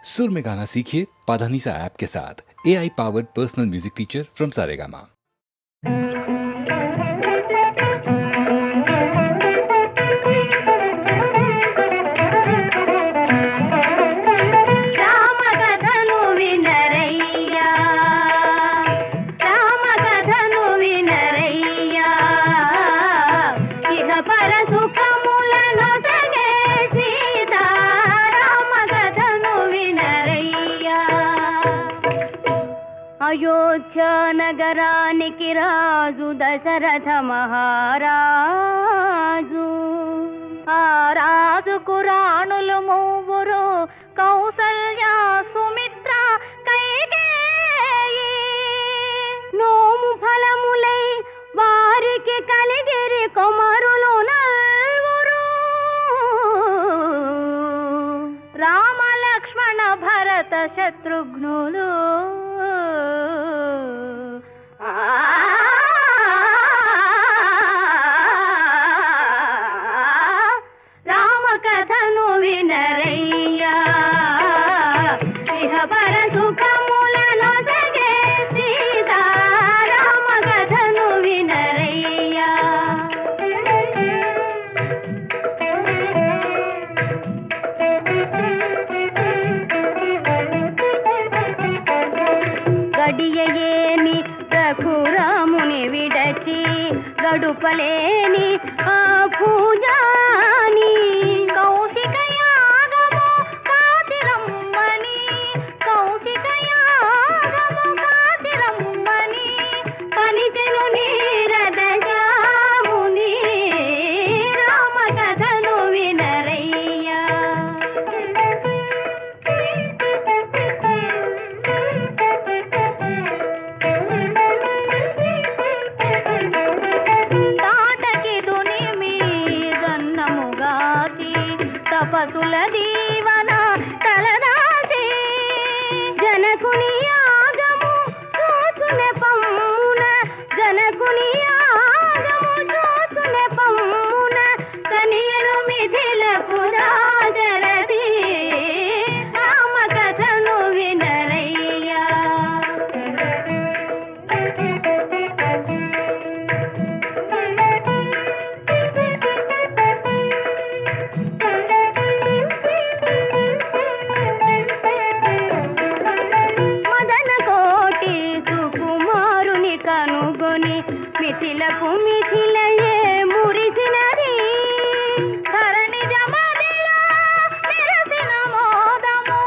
सुर में गाना सीखिए पाधानीसा ऐप के साथ। AI powered personal music teacher from Saregama. Ayodhya నగరానికి రాజు దశరథ మహారాజు. ఆ రాజుకు రాణులు మూవురు, కౌసల్య, సుమిత్ర, కైకేయి. నోము ఫలములై వారికి కలిగిరి కుమారులు నల్వురు. రామ లక్ష్మణ భరత శత్రుఘ్నులు. రామ కథను వినరయ్యా, ఇహ పర సుఖములను సగే సీతా. రామ కథను వినరయ్యా. గడియయేని రఘురాముని విడచి గడుపలేని ఆ పూజాని. కౌశిక యాగము కాతిరమ్మని, కౌశిక యాగము కాతిరమ్మని పలికెను నీరద జాముని. రామ కథను వినరయ్యా. తపసుల దీవన తలదాసి జనకుని యాగము చూచునే పమ్మున, జనకుని యాగము చూచునే పమ్మున కనియను మిథిలకు రాజరథి. రామ కథను వినరయ్యా. మిథిలకు మిథిలయే మురిసినది, ధరణి జమదిలో మెరసిన మోదము.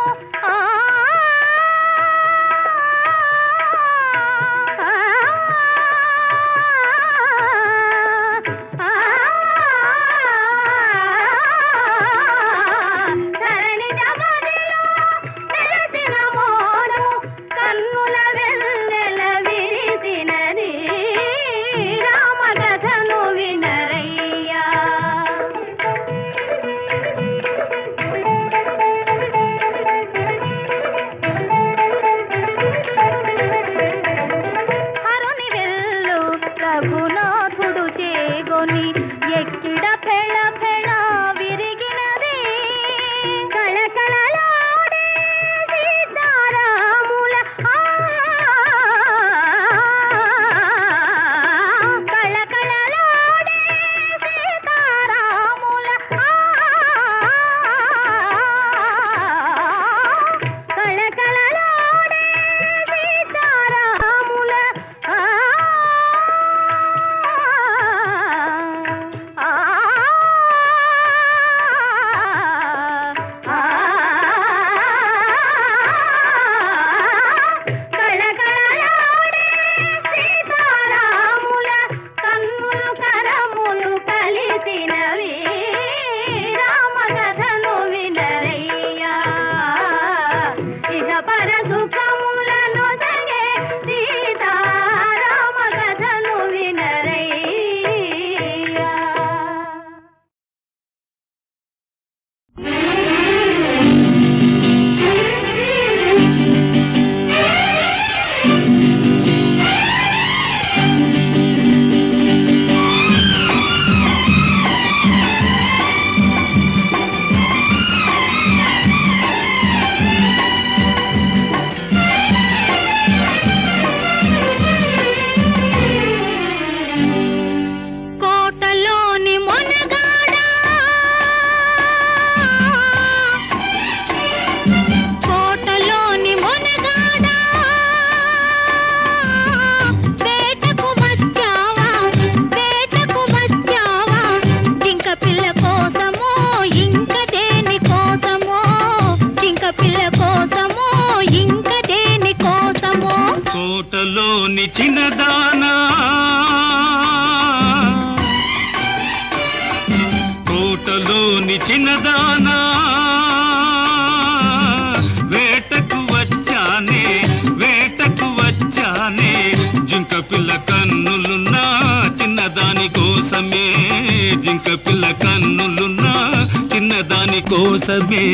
ధరణి జమదిలో మెరసిన మోదము, కన్నుల వెన్నెల విరిసినది. రామ కథను వినరయ్యా. హరుని వెల్లు రఘునాథుడు చేగొని ఎక్కిడ ఫెళ ఫెళ విరిగినది. కళకళలాడే సీతారాముల కళకళలాడే సీతారాముల కళకళలాడే సీతారాముల కళకళలాడే సీతారాముల కన్నులు కరములు కలిసినవి. రామ కథను వినరయ్యా. ఇహ పర సుఖములను సగే సీతా. రామ కథను వినరయ్యా. తోటలోని చిన్నదానా తోటలోని చిన్నదానా వేటకు వచ్చానే జింక పిల్ల కన్నులున్నా చిన్నదాని కోసమే జింక పిల్ల కన్నులున్నా చిన్నదాని కోసమే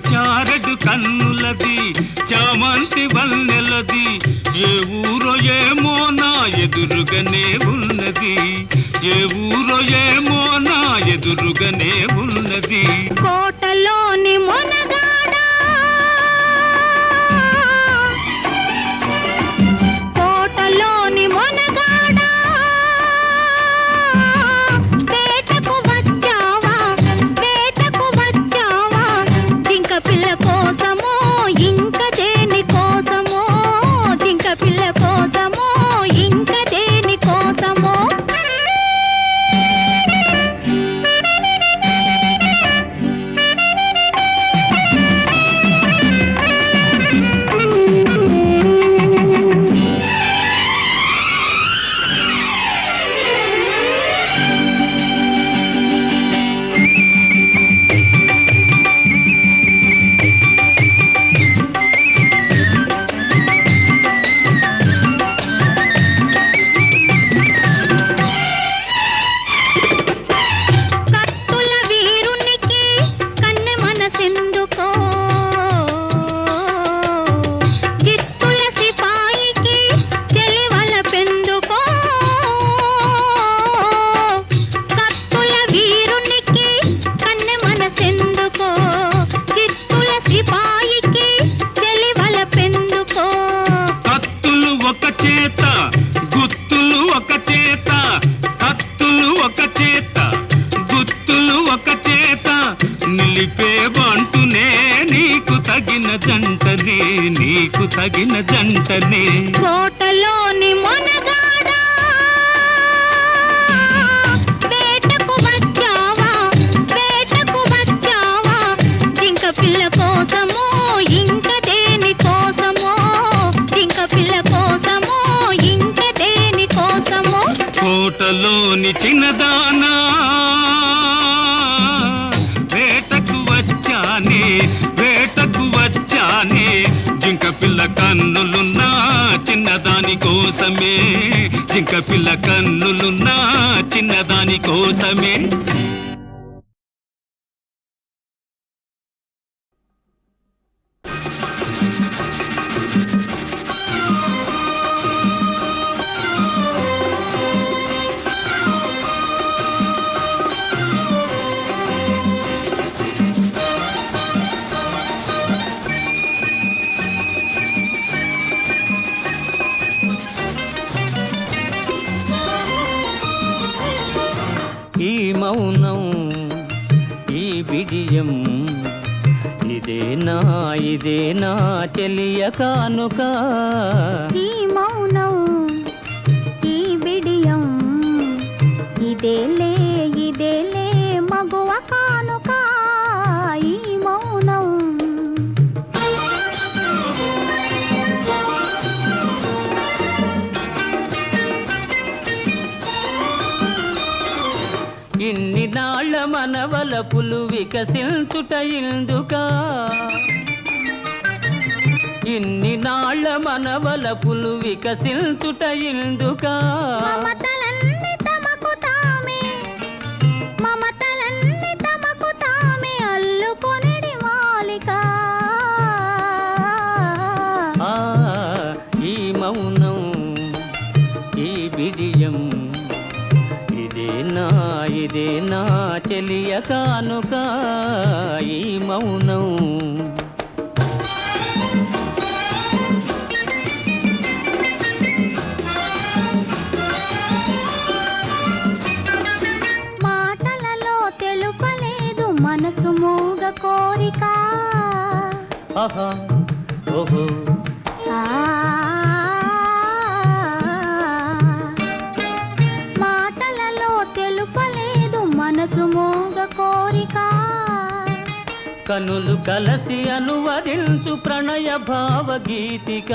చారడు కన్నులది చామంతి వన్నెలది ఏ ఊరో ఏమో నా ఎదురుగానే ఉన్నది ఏ ఊరో ఏమో నా ఎదురుగానే ఉన్నది కోటలోని మొనగాడా కోటలోని మొనగాడా వేటకు వచ్చావా జింక పిల్ల కోసమో ఇంక దేని కోసమో జింక పిల్ల కోసమో ఇంక దేని కోసమో నీకు తగిన జంటనే కోటలోని మొనగాడా వేటకు వచ్చావా జింక పిల్ల కోసమో ఇంక దేని కోసమో జింక పిల్ల కోసమో ఇంక దేని కోసమో కోటలోని చిన్నదానా వేటకు వచ్చానే జింక పిల్ల కన్నులున్నా చిన్నదాని కోసమే జింక పిల్ల కన్నులున్నా చిన్నదాని కోసమే ఈ మౌనం ఈ బిడియం ఇదేనా చెలియ కానుక ఈ మౌనం ఈ బిడియం ఇదేలే మగువ కానుక ఈ మౌనం ఇన్ని నాళ్ళ మనవలపులు వికసించుట ఇందుకా ఇన్ని నాళ్ళ మనవలపులు వికసించుట ఇందుకా మమతలన్నీ తమకు తామే బిడియం ఇదే నా చెలియ కానుక ఈ మౌనం. మాటలలో తెలుపలేదు మనసు మూగ కోరిక. ఆహా ఓహో మాటలలో తెలుపలేదు మనసు మూగ కోరిక. కనులు కలసి అనువదించు ప్రణయ భావగీతిక.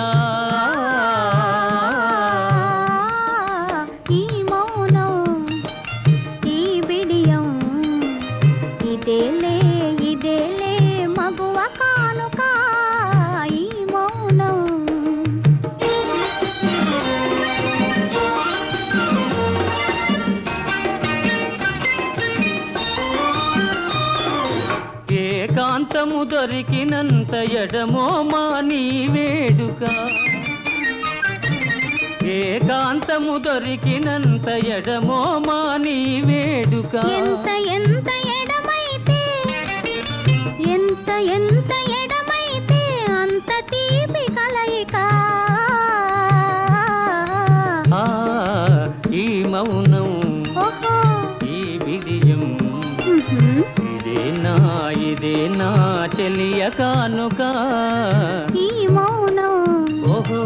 ఈ మౌనం ఈ బిడియం ఇదేలే మగువ కానుక ఈ మౌనం. ఏకాంతము దొరికినంత ఎడమో మాని వేడుక. ఏకాంతము దొరికినంత ఎడమో మాని వేడుక. ఎంత ఎడమైతే అంత తీపి కలయిక. ఈ మౌనం ఓహో ఈ బిడియం ఇదే నా చెలియ కానుక ఈ మౌనం ఓహో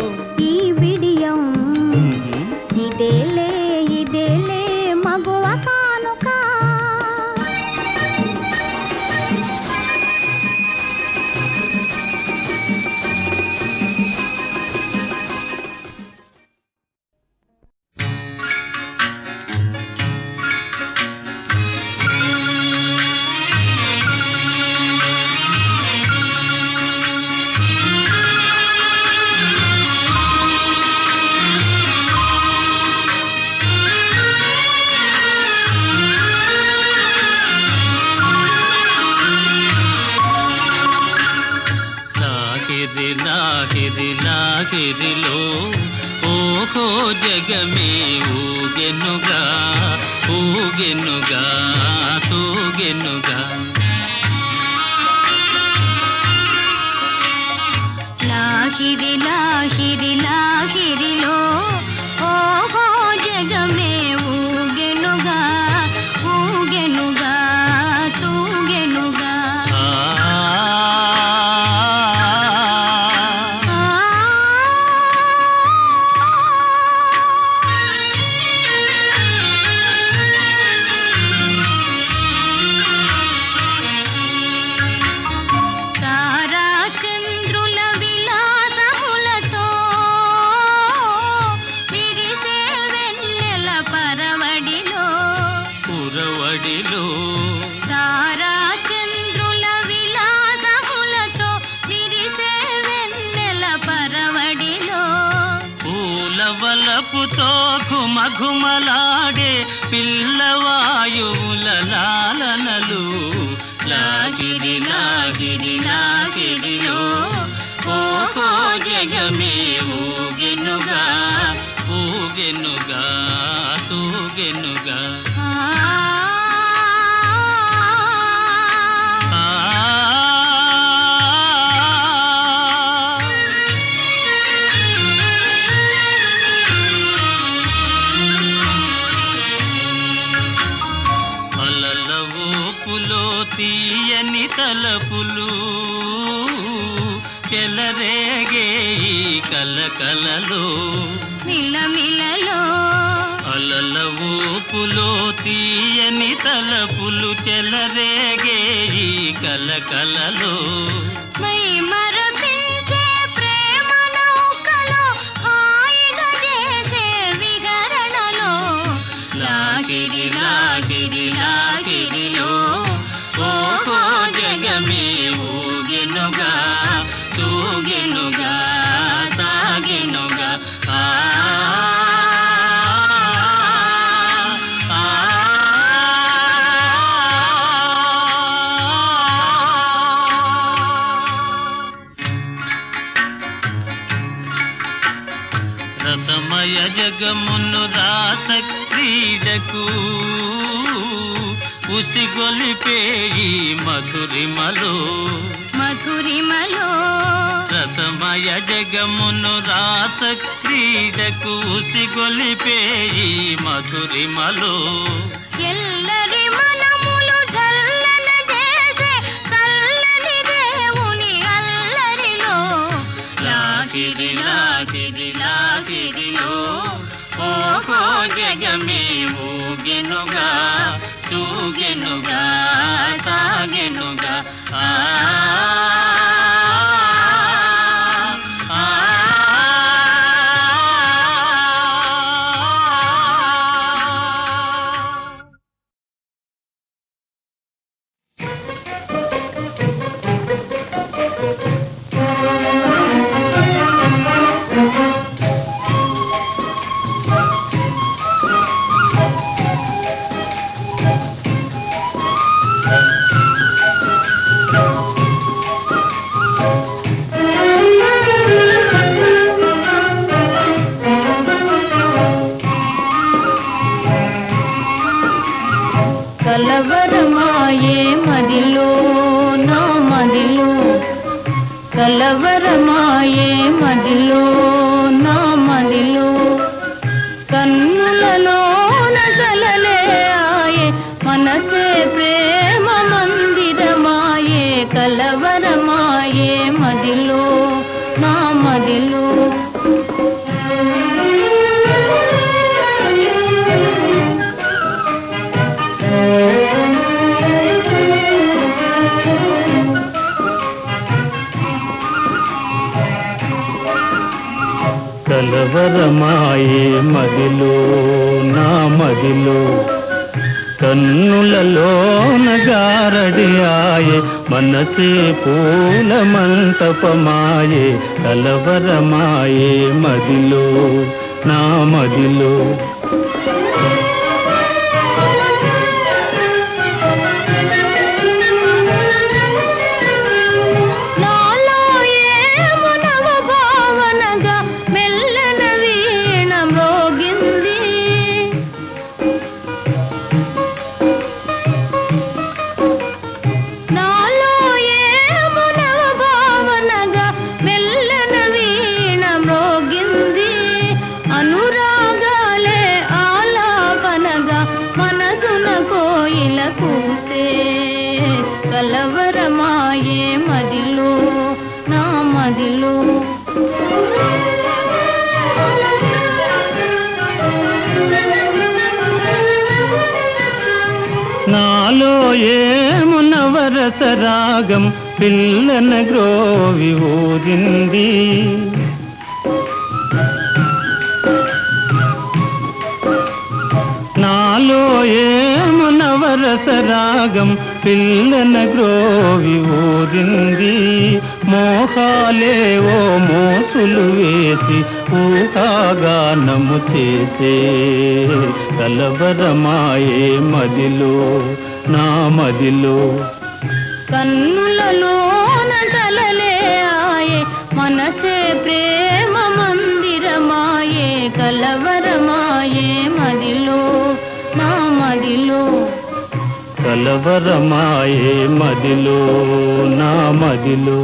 ఈ బిడియం ఇదేలే మగువ కానుక. లాహిరిలో ఓహో జగమే ఊగెనుగా తూగెనుగా. లాహిరిలో ఓహో జగమే ఊగెనుగా తూగెనుగా. వలపుతో ఘుమఘుమలాడే పిల్లవాయువుల లాలనలు. లాగిరిలో ఓహో జగమే ఊగెనుగా తూగెనుగా. తీయని తలపులు చెలరేగే ఈ కలకలలో మిలమిలలో అలల ఊపులో తీయని తలపులు చెలరేగే ఈ కలకలలో మై మరపించే ప్రేమ నౌకలో హాయిగా చేసే విహరణలో. లాగిరిలో ఓహో జగమే ఊగెనుగా సాగెనుగా. జగమును రాస క్రీడకు ఉసిగొలిపే ఈ మధురిమలో మధురిమలో రసమయ జగమును రాస క్రీడకు ఉసిగొలిపే ఈ మధురిమలో ఎల్లరి మనములు చల్లన చేసే చల్లని దేవుని అల్లరిలో లాగిరి లాగిరి లాగిరిలో ఓహో జగమే ఊగెనుగా తూగెనుగా సాగెనుగా ఆ కలవరమాయే మదిలో నా మదిలో కలవరమాయే మదిలో నా మదిలో కన్నులలో నగలలే ఆయే మనసే ప్రేమ మందిరమాయే కలవరమాయే మదిలో నా మదిలో కలవరమాయే మదిలో నా మదిలో కన్నులలోన గారడి ఆయే మనసే పూల మంటపమాయే కలవరమాయే మదిలో నా మదిలో కలవరమాయే మదిలో నా మదిలో నాలో ఏమునవరస రాగం పిల్లన గ్రోవి ఊరింది నాలో ఏమునవరస రాగం పిల్లన గ్రోవి ఊరింది మోహాలేవో మోసులు వేసి ఊహాగానము చేసే కలవరమాయే మదిలో నా మదిలో కన్నులలోన కలలే ఆయే మనసే ప్రేమ మందిరమాయే కలవరమాయే మదిలో నా మదిలో కలవరమాయే మదిలో నా మదిలో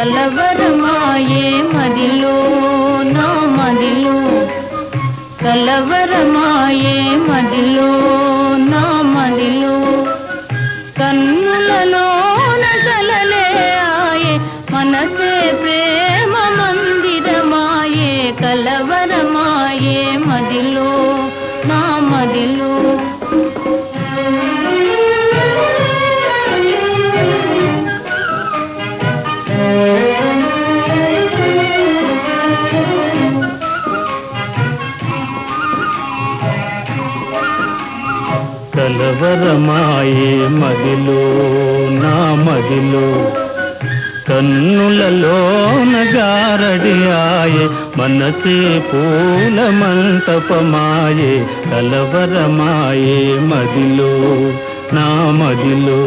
కలవరమాయే మదిలో నా మదిలో కలవరమాయే మదిలో నా మదిలో కన్నులలోన కలలే ఆయే మనసే ప్రేమ మందిరమాయే కలవరమాయే మదిలో నా మదిలో కలవరమాయే మదిలో నా మదిలో కన్నులలోన గారడి ఆయే మనసే పూల మంటపమాయే కలవరమాయే మదిలో నా మదిలో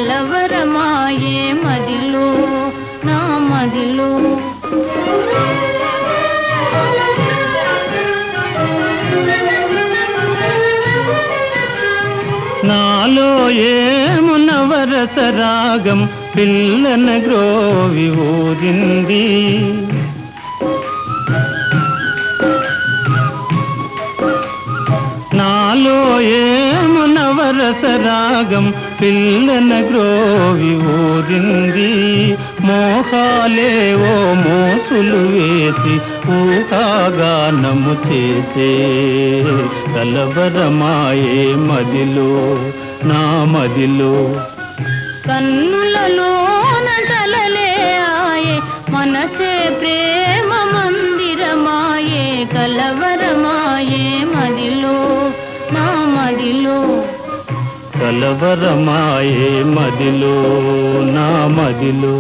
కలవరమాయే మదిలో నా మదిలో నాలో ఏమునవరస రాగం పిల్లన గ్రోవి ఊరింది నాలో ఏమునవరస రాగం పిల్లన గ్రోవి ఊరింది మోహాలేవో మోసులు వేసి ఊహాగానము చేసే కలవరమాయే మదిలో నా మదిలో కన్నులలోన కలలే ఆయే మనసే ప్రేమ మందిరమాయే కలవరమాయే మదిలో నా మదిలో కలవరమాయే మదిలో నా మదిలో